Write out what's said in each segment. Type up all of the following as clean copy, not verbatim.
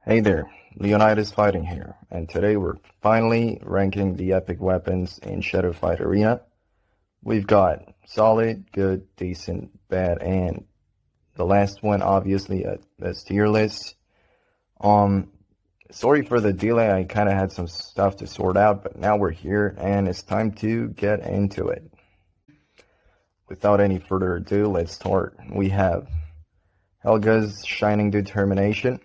Hey there, Leonidas Fighting here, and today we're finally ranking the epic weapons in Shadow Fight Arena. We've got solid, good, decent, bad, and the last one obviously as tier list. Um, Sorry for the delay, I kind of had some stuff to sort out, but now we're here and it's time to get into it. Without any further ado, let's start. We have Helga's Shining Determination.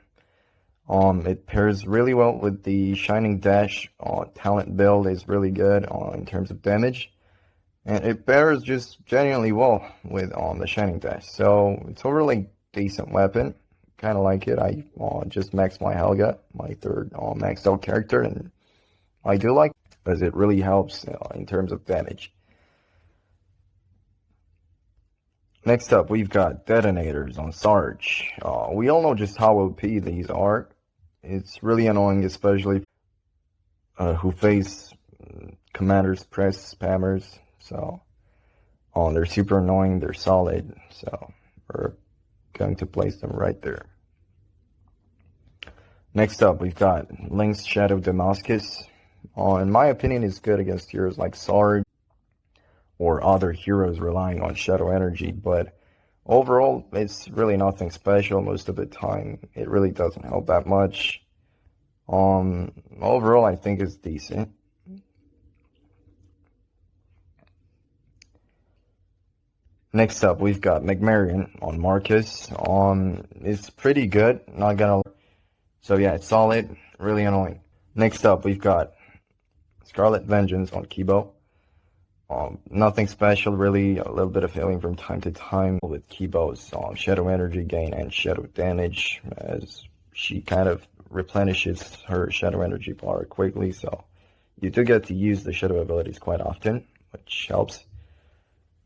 It pairs really well with the Shining Dash. Talent build is really good in terms of damage, and it pairs just genuinely well with the Shining Dash. So it's a really decent weapon. Kind of like it. I just maxed my Helga, my third maxed out character, and I do like it because it really helps in terms of damage. Next up, we've got Detonators on Sarge. We all know just how OP these are. It's really annoying, especially who face Commander's Press spammers. So, they're super annoying. They're solid. So, we're going to place them right there. Next up, we've got Link's Shadow Damascus. In my opinion, it's good against heroes like Sarge or other heroes relying on Shadow Energy, but overall, it's really nothing special most of the time. It really doesn't help that much. Overall, I think it's decent. Next up, we've got Magmarian on Marcus. It's pretty good, not gonna lie. So yeah, it's solid, really annoying. Next up, we've got Scarlet Vengeance on Kibo. Nothing special really, a little bit of healing from time to time with Kibo's Shadow Energy gain and Shadow damage as she kind of replenishes her Shadow Energy bar quickly, so you do get to use the Shadow abilities quite often, which helps.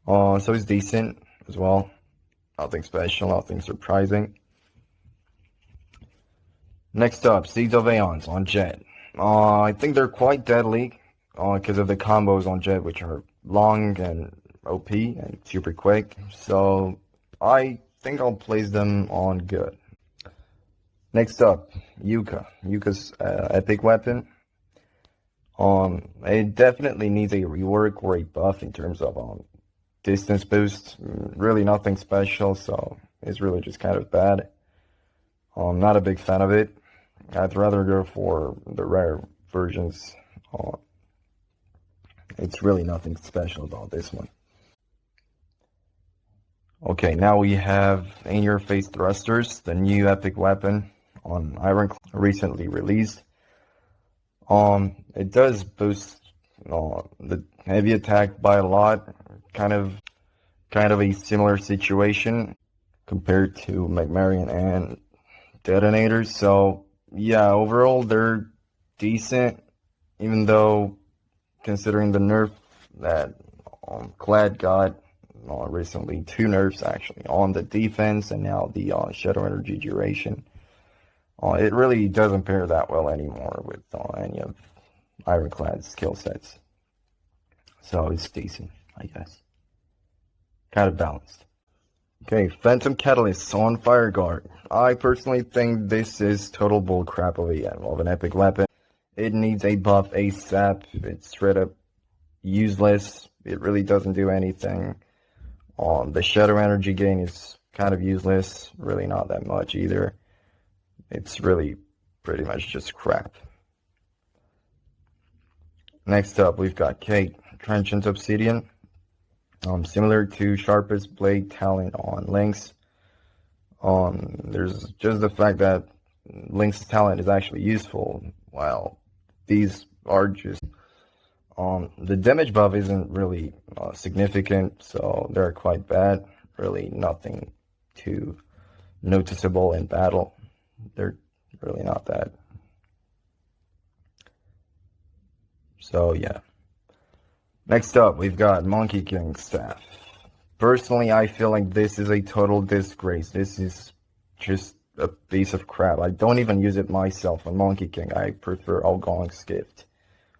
So it's decent as well, nothing special, nothing surprising. Next up, Seeds of Aeons on Jet. I think they're quite deadly because of the combos on Jet, which are long and OP and super quick. So I think I'll place them on good. Next up, Yuka. Yuka's epic weapon. It definitely needs a rework or a buff in terms of distance boost. Really nothing special, so it's really just kind of bad. Not a big fan of it. I'd rather go for the rare versions. It's really nothing special about this one. Okay, now we have In-Your-Face Thrusters, the new epic weapon on Ironclad, recently released. It does boost the heavy attack by a lot, kind of a similar situation compared to Magmarian and Detonators. So yeah, overall they're decent, even though considering the nerf that Clad got recently, 2 nerfs actually on the defense and now the Shadow Energy duration. It really doesn't pair that well anymore with any of Ironclad's skill sets. So it's decent, I guess. Kind of balanced. Okay, Phantom Catalyst on Fireguard. I personally think this is total bullcrap of an epic weapon. It needs a buff ASAP. It's straight up useless. It really doesn't do anything. The Shadow Energy gain is kind of useless. Really not that much either. It's really pretty much just crap. Next up, we've got Kate, Trenchant Obsidian. Similar to Sharpest Blade Talent on Link's. There's just the fact that Link's talent is actually useful, while these are just the damage buff isn't really significant, so they're quite bad. Really nothing too noticeable in battle. They're really not that. So yeah. Next up, we've got Monkey King Staff. Personally, I feel like this is a total disgrace. This is just a piece of crap. I don't even use it myself on Monkey King. I prefer Algong's Gift.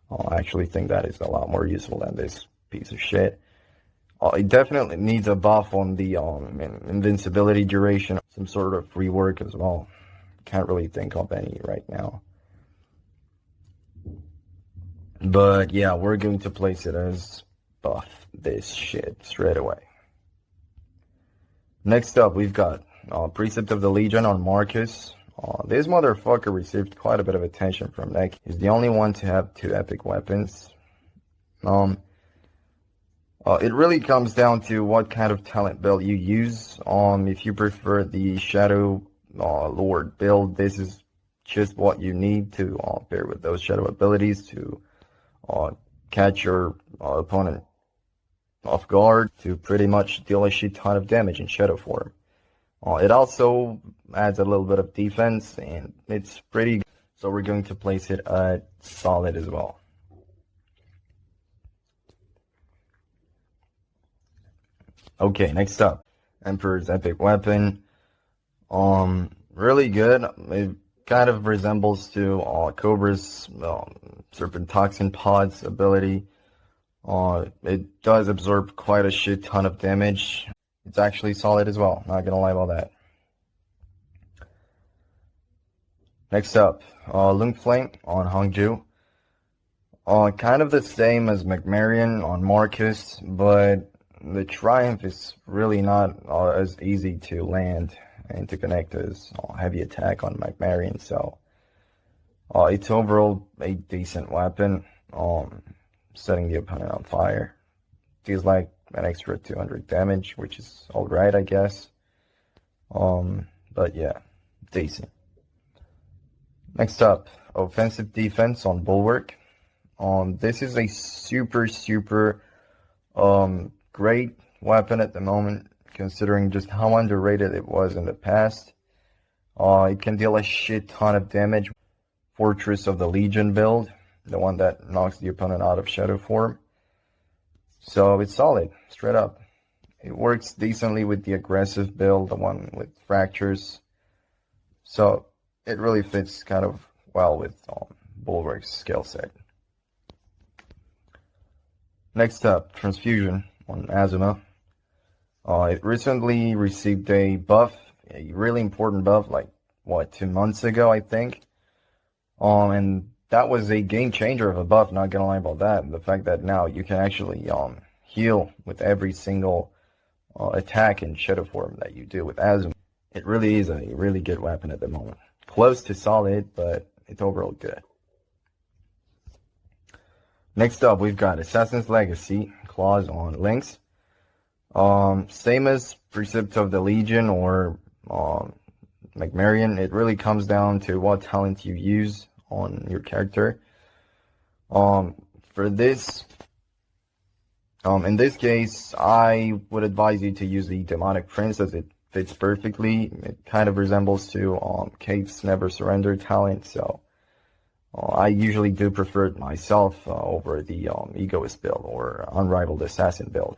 I actually think that is a lot more useful than this piece of shit. It definitely needs a buff on the invincibility duration, some sort of rework as well. can't really think of any right now. But yeah, we're going to place it as buff this shit straight away. Next up, we've got Precept of the Legion on Marcus. This motherfucker received quite a bit of attention from Nick. He's the only one to have 2 epic weapons. It really comes down to what kind of talent build you use. If you prefer the Shadow Lord build, this is just what you need to pair with those Shadow abilities to catch your opponent off guard, to pretty much deal a shit ton of damage in Shadow form. It also adds a little bit of defense, and it's pretty good. So we're going to place it at solid as well. Okay, next up, Emperor's epic weapon. Really good. It kind of resembles to Cobra's Serpent Toxin Pod's ability. It does absorb quite a shit ton of damage. It's actually solid as well, not gonna lie about that. Next up, Lung Flame on Hongju. Kind of the same as Magmarian on Marcus, but the Triumph is really not as easy to land and to connect as Heavy Attack on Magmarian, so it's overall a decent weapon. Setting the opponent on fire deals like an extra 200 damage, which is alright, I guess. But yeah, decent. Next up, Offensive Defense on Bulwark. This is a super great weapon at the moment, considering just how underrated it was in the past. It can deal a shit ton of damage. Fortress of the Legion build, the one that knocks the opponent out of Shadow form. So it's solid, straight up. It works decently with the aggressive build, the one with fractures. So it really fits kind of well with Bulwark's skill set. Next up, Transfusion on Azuma. It recently received a buff, a really important buff, like, 2 months ago, I think. And that was a game changer of a buff, not gonna lie about that. The fact that now you can actually heal with every single attack in Shadow form that you do with Azuma. It really is a really good weapon at the moment. Close to solid, but it's overall good. Next up, we've got Assassin's Legacy, Claws on Lynx. Same as Precept of the Legion or Magmarian, it really comes down to what talent you use on your character. For this, in this case, I would advise you to use the Demonic Prince, as it fits perfectly. It kind of resembles to Kate's Never Surrender talent, so I usually do prefer it myself over the Egoist build or Unrivaled Assassin build.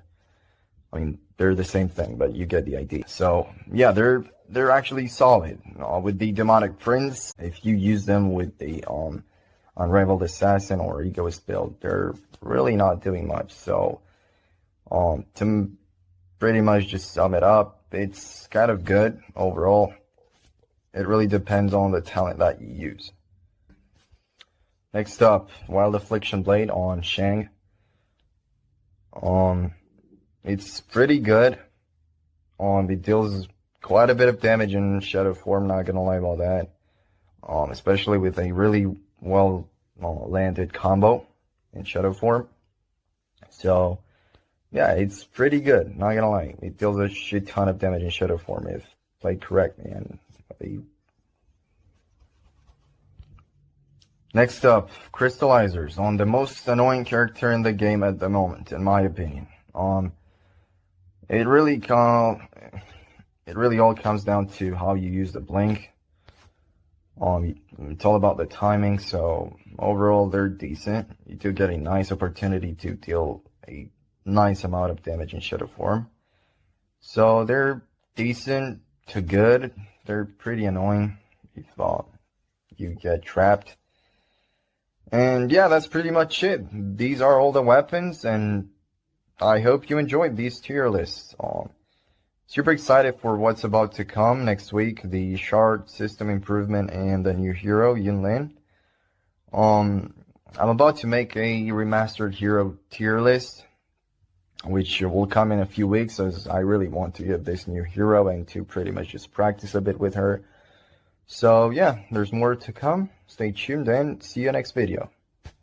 I mean, they're the same thing, but you get the idea. So yeah, they're actually solid. With the Demonic Prince, if you use them with the Unrivaled Assassin or Egoist build, they're really not doing much. So to pretty much just sum it up, it's kind of good overall. It really depends on the talent that you use. Next up, Wild Affliction Blade on Shang. It's pretty good. It deals quite a bit of damage in Shadow form, not gonna lie about that. Especially with a really well landed combo in Shadow form. So yeah, it's pretty good, not gonna lie. It deals a shit ton of damage in Shadow form if played correctly. Next up, Crystallizers on the most annoying character in the game at the moment, in my opinion. It really all comes down to how you use the blink. It's all about the timing, so overall they're decent. You do get a nice opportunity to deal a nice amount of damage in Shadow form. So they're decent to good. They're pretty annoying if you get trapped. And yeah, that's pretty much it. These are all the weapons, and I hope you enjoyed these tier lists. super excited for what's about to come next week, the shard system improvement and the new hero, Yunlin. I'm about to make a remastered hero tier list, which will come in a few weeks, as I really want to get this new hero and to pretty much just practice a bit with her. So yeah, there's more to come. Stay tuned and see you next video.